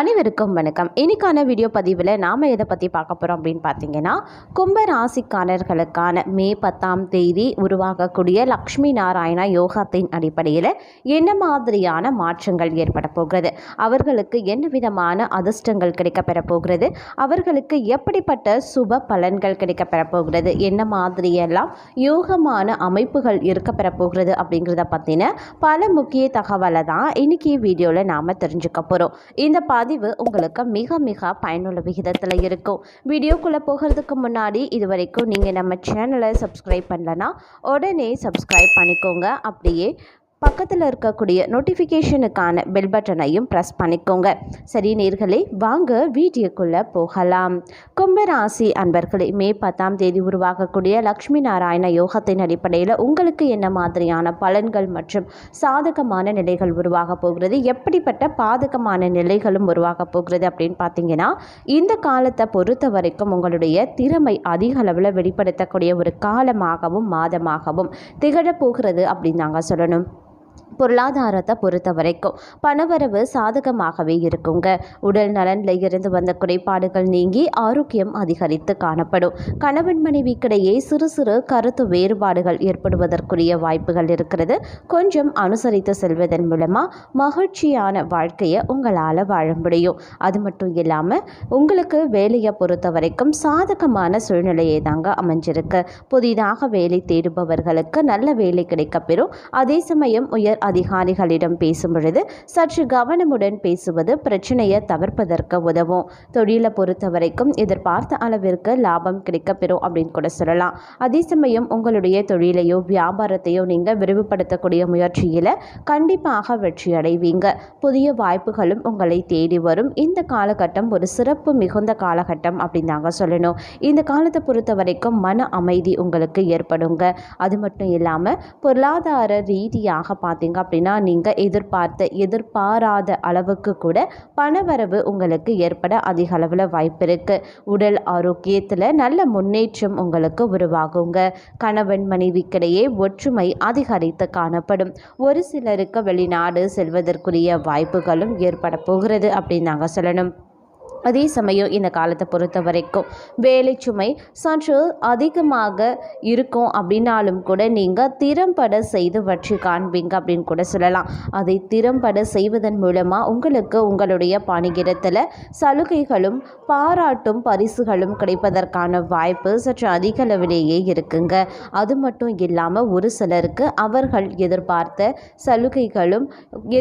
அனைவருக்கும் வணக்கம். இன்னைக்கான வீடியோ பதிவில் நாம் எதை பற்றி பார்க்க போகிறோம் அப்படின்னு பார்த்தீங்கன்னா, கும்ப ராசிக்காரர்களுக்கான மே 10ஆம் தேதி உருவாகக்கூடிய லக்ஷ்மி நாராயணா யோகத்தின் அடிப்படையில் என்ன மாதிரியான மாற்றங்கள் ஏற்பட போகிறது, அவர்களுக்கு என்ன விதமான அதிர்ஷ்டங்கள் கிடைக்கப்பெற போகிறது, அவர்களுக்கு எப்படிப்பட்ட சுப பலன்கள் கிடைக்கப்பெற போகிறது, என்ன மாதிரியெல்லாம் யோகமான அமைப்புகள் இருக்கப்பெற போகிறது அப்படிங்கிறத பற்றின பல முக்கிய தகவலை தான் இன்னைக்கு வீடியோவில் நாம் தெரிஞ்சுக்க போகிறோம். இந்த பதிவு உங்களுக்கு மிக மிக பயனுள்ள விகிதத்தில் இருக்கும். வீடியோக்குள்ளே போகிறதுக்கு முன்னாடி இது வரைக்கும் நீங்கள் நம்ம சேனலை சப்ஸ்கிரைப் பண்ணலன்னா உடனே சப்ஸ்கிரைப் பண்ணிக்கோங்க. அப்படியே பக்கத்தில் இருக்கக்கூடிய நோட்டிஃபிகேஷனுக்கான பெல் பட்டனையும் ப்ரெஸ் பண்ணிக்கோங்க. சரி நேர்களே, வாங்க வீடியோக்குள்ளே போகலாம். கும்பராசி அன்பர்களே, மே 10ஆம் தேதி உருவாகக்கூடிய லக்ஷ்மி நாராயண யோகத்தின் அடிப்படையில் உங்களுக்கு என்ன மாதிரியான பலன்கள் மற்றும் சாதகமான நிலைகள் உருவாக போகிறது, எப்படிப்பட்ட பாதகமான நிலைகளும் உருவாக போகிறது அப்படின்னு பார்த்தீங்கன்னா, இந்த காலத்தை பொறுத்த வரைக்கும் உங்களுடைய திறமை அதிக அளவில் வெளிப்படுத்தக்கூடிய ஒரு காலமாகவும் மாதமாகவும் திகழப்போகிறது அப்படின்னு நாங்கள் சொல்லணும். பொருளாதாரத்தை பொறுத்த வரைக்கும் பணவரவு சாதகமாகவே இருக்குங்க. உடல் நலனில் இருந்து வந்த குறைபாடுகள் நீங்கி ஆரோக்கியம் அதிகரித்து காணப்படும். கணவன் மனைவிக்கிடையே சிறு சிறு கருத்து வேறுபாடுகள் ஏற்படுவதற்குரிய வாய்ப்புகள் இருக்கிறது. கொஞ்சம் அனுசரித்து செல்வதன் மூலமாக மகிழ்ச்சியான வாழ்க்கையை உங்களால் வாழ முடியும். அது மட்டும் இல்லாமல் உங்களுக்கு வேலையை பொறுத்த வரைக்கும் சாதகமான சூழ்நிலையை தாங்க அமைஞ்சிருக்கு. புதிதாக வேலை தேடுபவர்களுக்கு நல்ல வேலை கிடைக்கப்பெறும். அதே சமயம் உயர் அதிகாரிகளிடம் பேசும் பொழுது சற்று கவனமுடன் பேசுவது பிரச்சனையை தவிர்ப்பதற்கு உதவும். தொழிலை பொறுத்த வரைக்கும் எதிர்பார்த்த அளவிற்கு லாபம் கிடைக்கப்பெறும் அப்படின்னு கூட சொல்லலாம். அதே சமயம் உங்களுடைய தொழிலையோ வியாபாரத்தையோ நீங்கள் விரிவுபடுத்தக்கூடிய முயற்சியில் கண்டிப்பாக வெற்றி அடைவீங்க. புதிய வாய்ப்புகளும் உங்களை தேடி வரும். இந்த காலகட்டம் ஒரு சிறப்பு மிகுந்த காலகட்டம் அப்படின்னு நாங்கள் சொல்லணும். இந்த காலத்தை பொறுத்த வரைக்கும் மன அமைதி உங்களுக்கு ஏற்படுங்க. அது மட்டும் இல்லாமல் பொருளாதார ரீதியாக பார்த்தீங்க அப்படின்னா நீங்கள் எதிர்பாராத அளவுக்கு கூட பணவரவு உங்களுக்கு ஏற்பட அதிக அளவில் வாய்ப்பு இருக்கு. உடல் ஆரோக்கியத்தில் நல்ல முன்னேற்றம் உங்களுக்கு உருவாகுங்க. கணவன் மனைவிக்கிடையே ஒற்றுமை அதிகரித்து காணப்படும். ஒரு சிலருக்கு வெளிநாடு செல்வதற்குரிய வாய்ப்புகளும் ஏற்பட போகிறது அப்படின்னு நாங்கள் சொல்லணும். அதே சமயம் இந்த காலத்தை பொறுத்த வரைக்கும் வேலை சுமை சற்று அதிகமாக இருக்கும் அப்படின்னாலும் கூட நீங்கள் திறம்பட செய்து வெற்றி காண்பீங்க அப்படின்னு கூட சொல்லலாம். அதை திறம்பட செய்வதன் மூலமாக உங்களுக்கு உங்களுடைய பணியிடத்தில் சலுகைகளும் பாராட்டும் பரிசுகளும் கிடைப்பதற்கான வாய்ப்பு சற்று அதிக அளவிலேயே இருக்குங்க. அது மட்டும் இல்லாமல் ஒரு சிலருக்கு அவர்கள் எதிர்பார்த்த சலுகைகளும்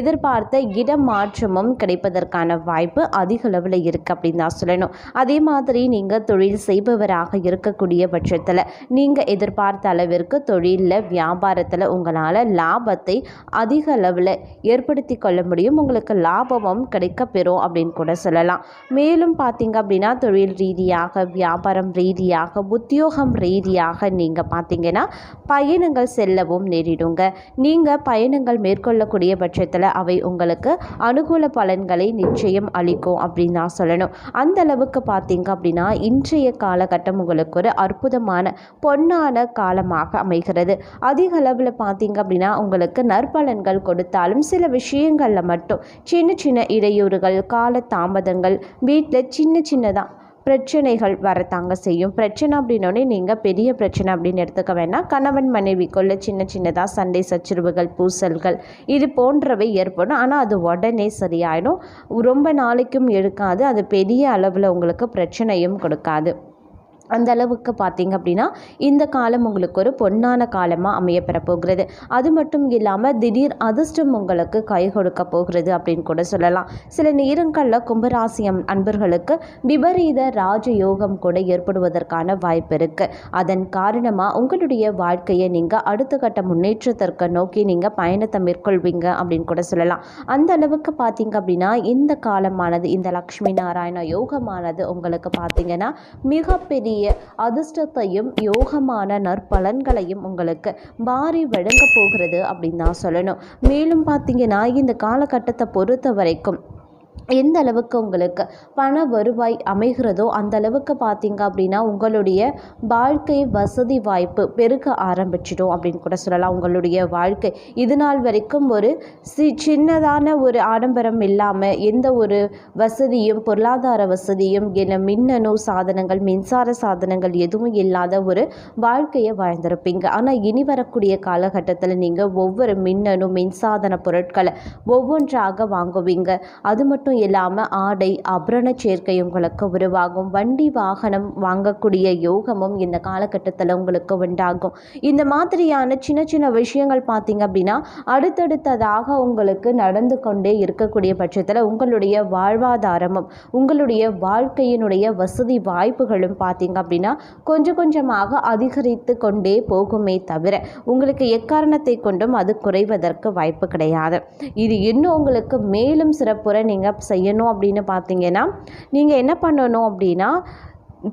எதிர்பார்த்த இடமாற்றமும் கிடைப்பதற்கான வாய்ப்பு அதிக அளவில் இருக்குது அப்படின்னு தான் சொல்லணும். அதே மாதிரி நீங்கள் தொழில் செய்பவராக இருக்கக்கூடிய பட்சத்தில் நீங்கள் எதிர்பார்த்த அளவிற்கு தொழிலில் வியாபாரத்தில் உங்களால் லாபத்தை அதிக அளவில் ஏற்படுத்தி கொள்ள முடியும். உங்களுக்கு லாபமும் கிடைக்க பெறும் அப்படின்னு கூட சொல்லலாம். மேலும் பார்த்தீங்க அப்படின்னா தொழில் ரீதியாக வியாபாரம் ரீதியாக உத்தியோகம் ரீதியாக நீங்கள் பார்த்தீங்கன்னா பயணங்கள் செல்லவும் நேரிடுங்க. நீங்கள் பயணங்கள் மேற்கொள்ளக்கூடிய பட்சத்தில் அவை உங்களுக்கு அனுகூல பலன்களை நிச்சயம் அளிக்கும் அப்படின்னு தான் சொல்லணும். அந்த அளவுக்கு பார்த்தீங்க அப்படின்னா இன்றைய காலகட்டம் உங்களுக்கு ஒரு அற்புதமான பொன்னான காலமாக அமைகிறது. அதிக அளவில் பார்த்தீங்க அப்படின்னா உங்களுக்கு நற்பலன்கள் கொடுத்தாலும் சில விஷயங்களில் மட்டும் சின்ன சின்ன இடையூறுகள் கால தாமதங்கள் வீட்டில் சின்னதாக பிரச்சனைகள் வரத்தாங்க செய்யும். பிரச்சனை அப்படின்னோடனே நீங்கள் பெரிய பிரச்சனை அப்படின்னு எடுத்துக்க வேணாம். கணவன் மனைவிக்குள்ள சின்னதாக சண்டை சச்சரவுகள் பூசல்கள் இது போன்றவை ஏற்படும். ஆனால் அது உடனே சரியாயிடும். ரொம்ப நாளைக்கும் எடுக்காது. அது பெரிய அளவில் உங்களுக்கு பிரச்சனையும் கொடுக்காது. அந்த அளவுக்கு பார்த்தீங்க அப்படின்னா இந்த காலம் உங்களுக்கு ஒரு பொன்னான காலமாக அமையப்பெற போகிறது. அது மட்டும் இல்லாமல் திடீர் அதிர்ஷ்டம் உங்களுக்கு கை கொடுக்க போகிறது அப்படின்னு கூட சொல்லலாம். சில நேரங்களில் கும்பராசி அன்பர்களுக்கு விபரீத ராஜயோகம் கூட ஏற்படுவதற்கான வாய்ப்பு இருக்குது. அதன் காரணமாக உங்களுடைய வாழ்க்கையை நீங்கள் அடுத்த கட்ட முன்னேற்றத்திற்கு நோக்கி நீங்கள் பயணத்தை மேற்கொள்வீங்க அப்படின்னு கூட சொல்லலாம். அந்த அளவுக்கு பார்த்தீங்க அப்படின்னா இந்த காலமானது இந்த லக்ஷ்மி நாராயண யோகமானது உங்களுக்கு பார்த்தீங்கன்னா மிகப்பெரிய அதிர்ஷ்டத்தையும் யோகமான நற்பலன்களையும் உங்களுக்கு வாரி வழங்க போகிறது அப்படின்னு தான் சொல்லணும். மேலும் பார்த்தீங்கன்னா இந்த காலகட்டத்தை பொறுத்த வரைக்கும் எந்த அளவுக்கு உங்களுக்கு பண வருவாய் அமைகிறதோ அந்த அளவுக்கு பார்த்தீங்க அப்படின்னா உங்களுடைய வாழ்க்கை வசதி வாய்ப்பு பெருக ஆரம்பிச்சிடும் அப்படின்னு கூட சொல்லலாம். உங்களுடைய வாழ்க்கை இது நாள் வரைக்கும் ஒரு சின்னதான ஒரு ஆடம்பரம் இல்லாமல் எந்த ஒரு வசதியும் பொருளாதார வசதியும் என மின்னணு சாதனங்கள் மின்சார சாதனங்கள் எதுவும் இல்லாத ஒரு வாழ்க்கையை வாழ்ந்திருப்பீங்க. ஆனால் இனி வரக்கூடிய காலகட்டத்தில் நீங்கள் ஒவ்வொரு மின்னணு மின்சாதன பொருட்களை ஒவ்வொன்றாக வாங்குவீங்க. அது மட்டும் இல்லாமல் ஆடை ஆபரண சேர்க்கை உங்களுக்கு உருவாகும். வண்டி வாகனம் வாங்கக்கூடிய யோகமும் இந்த காலகட்டத்தில் உங்களுக்கு உண்டாகும். இந்த மாதிரியான சின்ன சின்ன விஷயங்கள் பார்த்தீங்க அப்படின்னா அடுத்தடுத்ததாக உங்களுக்கு நடந்து கொண்டே இருக்கக்கூடிய பட்சத்தில் உங்களுடைய வாழ்வாதாரமும் உங்களுடைய வாழ்க்கையினுடைய வசதி வாய்ப்புகளும் பார்த்தீங்க அப்படின்னா கொஞ்சம் கொஞ்சமாக அதிகரித்து கொண்டே போகுமே தவிர உங்களுக்கு எக்காரணத்தை கொண்டும் அது குறைவதற்கு வாய்ப்பு கிடையாது. இது இன்னும் உங்களுக்கு மேலும் சிறப்புற நீங்கள் செய்யணும் அப்படின்னு பார்த்தீங்கன்னா நீங்கள் என்ன பண்ணணும் அப்படின்னா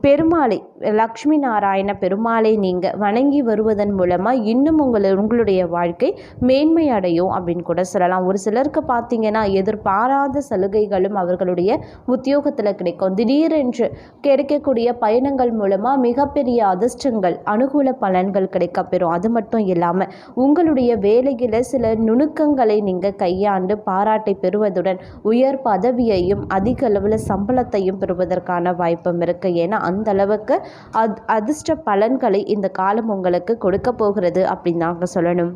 பெருமாளை லக்ஷ்மி நாராயண பெருமாளை நீங்கள் வணங்கி வருவதன் மூலமாக இன்னும் உங்களுடைய வாழ்க்கை மேன்மை அடையும் அப்படின்னு கூட சொல்லலாம். ஒரு சிலருக்கு பார்த்தீங்கன்னா எதிர்பாராத சலுகைகளும் அவர்களுடைய உத்தியோகத்தில் கிடைக்கும். திடீரென்று கிடைக்கக்கூடிய பயணங்கள் மூலமாக மிகப்பெரிய அதிர்ஷ்டங்கள் அனுகூல பலன்கள் கிடைக்கப்பெறும். அது மட்டும் இல்லாமல் உங்களுடைய வேலையில் சில நுணுக்கங்களை நீங்கள் கையாண்டு பாராட்டை பெறுவதுடன் உயர் பதவியையும் அதிக அளவில் சம்பளத்தையும் பெறுவதற்கான வாய்ப்பும் இருக்குது. ஏன்னா அந்த அளவுக்கு அதிர்ஷ்ட பலன்களை இந்த காலம் உங்களுக்கு கொடுக்க போகிறது அப்படின்னு நாங்கள் சொல்லணும்.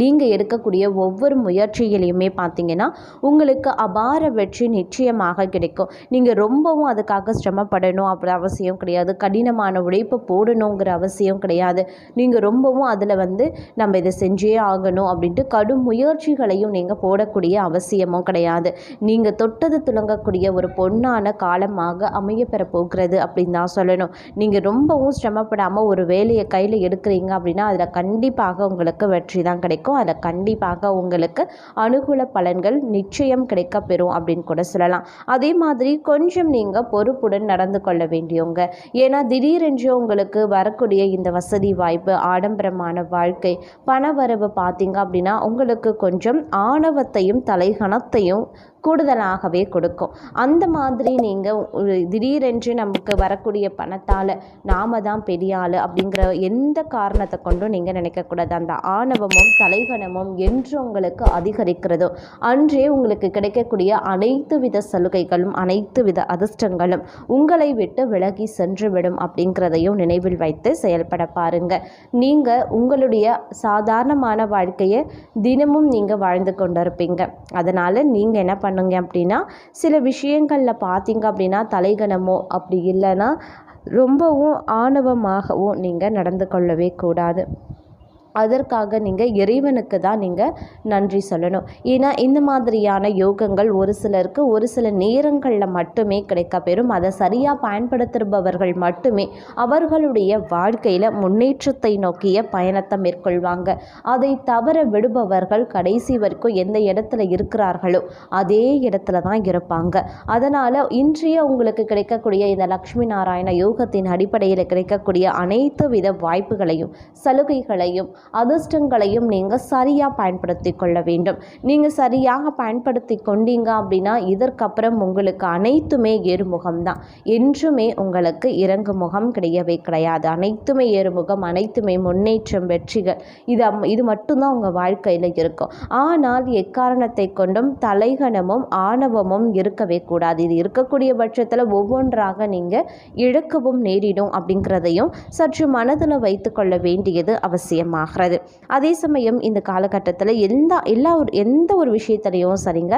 நீங்கள் எடுக்கக்கூடிய ஒவ்வொரு முயற்சியிலையுமே பார்த்தீங்கன்னா உங்களுக்கு அபார வெற்றி நிச்சயமாக கிடைக்கும். நீங்கள் ரொம்பவும் அதுக்காக சிரமப்படணும் அப்படி அவசியம் கிடையாது. கடினமான உழைப்பு போடணுங்கிற அவசியம் கிடையாது. நீங்கள் ரொம்பவும் அதில் நம்ம இதை செஞ்சே ஆகணும் அப்படின்ட்டு கடும் முயற்சிகளையும் நீங்கள் போடக்கூடிய அவசியமும் கிடையாது. நீங்கள் தொட்டது துளங்கக்கூடிய ஒரு பொன்னான காலமாக அமையப்பெற போகிறது அப்படின்னு தான் சொல்லணும். நீங்கள் ரொம்பவும் சிரமப்படாமல் ஒரு வேலையை கையில் எடுக்கிறீங்க அப்படின்னா அதில் கண்டிப்பாக உங்களுக்கு வெற்றி தான் கிடைக்கும். அதில் கண்டிப்பாக உங்களுக்கு அனுகூல பலன்கள் நிச்சயம் கிடைக்க பெறும் அப்படின்னு கூட சொல்லலாம். அதே மாதிரி கொஞ்சம் நீங்கள் பொறுப்புடன் நடந்து கொள்ள வேண்டியவங்க. ஏன்னா திடீரென்று உங்களுக்கு வரக்கூடிய இந்த வசதி வாய்ப்பு ஆடம்பரமான வாழ்க்கை பண வரவு பார்த்தீங்க அப்படின்னா உங்களுக்கு கொஞ்சம் ஆணவத்தையும் தலைகணத்தையும் கூடுதலாகவே கொடுக்கும். அந்த மாதிரி நீங்கள் திடீரென்று நமக்கு வரக்கூடிய பணத்தால் நாம தான் பெரிய ஆள் அப்படிங்கிற எந்த காரணத்தை கொண்டும் நீங்கள் நினைக்கக்கூடாது. அந்த ஆணவமும் தலைகணமும் என்று உங்களுக்கு அதிகரிக்கிறதோ அன்றே உங்களுக்கு கிடைக்கக்கூடிய அனைத்து வித சலுகைகளும் அனைத்து வித அதிர்ஷ்டங்களும் உங்களை விட்டு விலகி சென்றுவிடும் அப்படிங்கிறதையும் நினைவில் வைத்து செயல்பட பாருங்க. நீங்கள் உங்களுடைய சாதாரணமான வாழ்க்கையை தினமும் நீங்கள் வாழ்ந்து கொண்டிருப்பீங்க. அதனால் நீங்கள் என்ன பண்ணுங்க அப்படின்னா சில விஷயங்களில் பார்த்தீங்க அப்படின்னா தலைகணமோ அப்படி இல்லைன்னா ரொம்பவும் ஆணவமாகவும் நீங்கள் நடந்து கொள்ளவே கூடாது. அதற்காக நீங்கள் இறைவனுக்கு தான் நீங்கள் நன்றி சொல்லணும். ஏன்னா இந்த மாதிரியான யோகங்கள் ஒரு சிலருக்கு ஒரு சில நேரங்களில் மட்டுமே கிடைக்கப்பெறும். அதை சரியாக பயன்படுத்துபவர்கள் மட்டுமே அவர்களுடைய வாழ்க்கையில் முன்னேற்றத்தை நோக்கிய பயணத்தை மேற்கொள்வாங்க. அதை தவற விடுபவர்கள் கடைசி வரைக்கும் எந்த இடத்துல இருக்கிறார்களோ அதே இடத்துல தான் இருப்பாங்க. அதனால் இன்றைய உங்களுக்கு கிடைக்கக்கூடிய இந்த லக்ஷ்மி நாராயண யோகத்தின் அடிப்படையில் கிடைக்கக்கூடிய அனைத்து வித வாய்ப்புகளையும் சலுகைகளையும் அதிர்ஷ்டங்களையும் நீங்கள் சரியாக பயன்படுத்தி கொள்ள வேண்டும். நீங்கள் சரியாக பயன்படுத்தி கொண்டீங்க அப்படின்னா இதற்கப்புறம் உங்களுக்கு அனைத்துமே ஏறுமுகம்தான். என்றுமே உங்களுக்கு இறங்கு முகம் கிடையவே கிடையாது. அனைத்துமே ஏறுமுகம், அனைத்துமே முன்னேற்றம், வெற்றிகள், இது மட்டும்தான் உங்கள் வாழ்க்கையில் இருக்கும். ஆனால் எக்காரணத்தை கொண்டும் தலைகணமும் ஆணவமும் இருக்கவே கூடாது. இது இருக்கக்கூடிய பட்சத்தில் ஒவ்வொன்றாக நீங்கள் இழக்கவும் நேரிடும் அப்படிங்கிறதையும் சற்று மனதில் வைத்து கொள்ள வேண்டியது அவசியமாக. அதே சமயம் இந்த காலகட்டத்தில் எந்த ஒரு விஷயத்திலையும் சரிங்க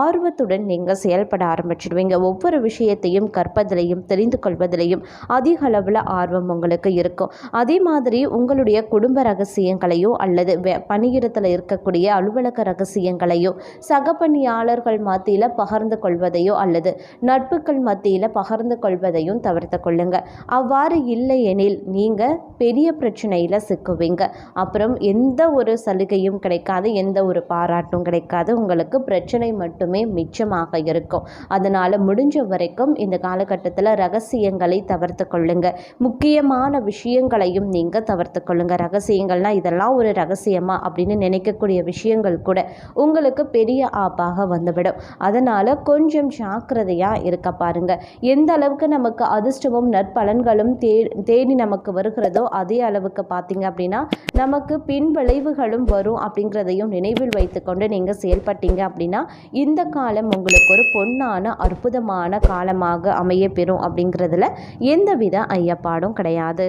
ஆர்வத்துடன் நீங்கள் செயல்பட ஆரம்பிச்சிடுவீங்க. ஒவ்வொரு விஷயத்தையும் கற்பதிலையும் தெரிந்து கொள்வதிலையும் அதிக அளவில் ஆர்வம் உங்களுக்கு இருக்கும். அதே மாதிரி உங்களுடைய குடும்ப ரகசியங்களையோ அல்லது பணியிடத்தில் இருக்கக்கூடிய அலுவலக ரகசியங்களையோ சக பணியாளர்கள் மத்தியில் பகிர்ந்து கொள்வதையோ அல்லது நட்புகள் மத்தியில் பகிர்ந்து கொள்வதையும் தவிர்த்து கொள்ளுங்க. அவ்வாறு இல்லை எனில் நீங்கள் பெரிய பிரச்சனையில் சிக்குவீங்க. அப்புறம் எந்த ஒரு சலுகையும் கிடைக்காது, எந்த ஒரு பாராட்டும் கிடைக்காது. உங்களுக்கு பிரச்சனை மட்டுமே மிச்சமாக இருக்கும். அதனால் முடிஞ்ச வரைக்கும் இந்த காலகட்டத்தில் ரகசியங்களை தவிர்த்து கொள்ளுங்க. முக்கியமான விஷயங்களையும் நீங்கள் தவிர்த்து கொள்ளுங்க. ரகசியங்கள்னால் இதெல்லாம் ஒரு ரகசியமா அப்படின்னு நினைக்கக்கூடிய விஷயங்கள் கூட உங்களுக்கு பெரிய ஆப்பாக வந்துவிடும். அதனால் கொஞ்சம் ஜாக்கிரதையாக இருக்க பாருங்க. எந்த அளவுக்கு நமக்கு அதிர்ஷ்டமும் நற்பலன்களும் தேடி நமக்கு வருகிறதோ அதே அளவுக்கு பார்த்தீங்க அப்படின்னா நமக்கு பின் விளைவுகளும் வரும் அப்படிங்கிறதையும் நினைவில் வைத்துக்கொண்டு நீங்கள் செயல்பட்டீங்க அப்படின்னா இந்த காலம் உங்களுக்கு ஒரு பொன்னான அற்புதமான காலமாக அமைய பெறும் அப்படிங்கிறதுல எந்தவித ஐயப்பாடும் கிடையாது.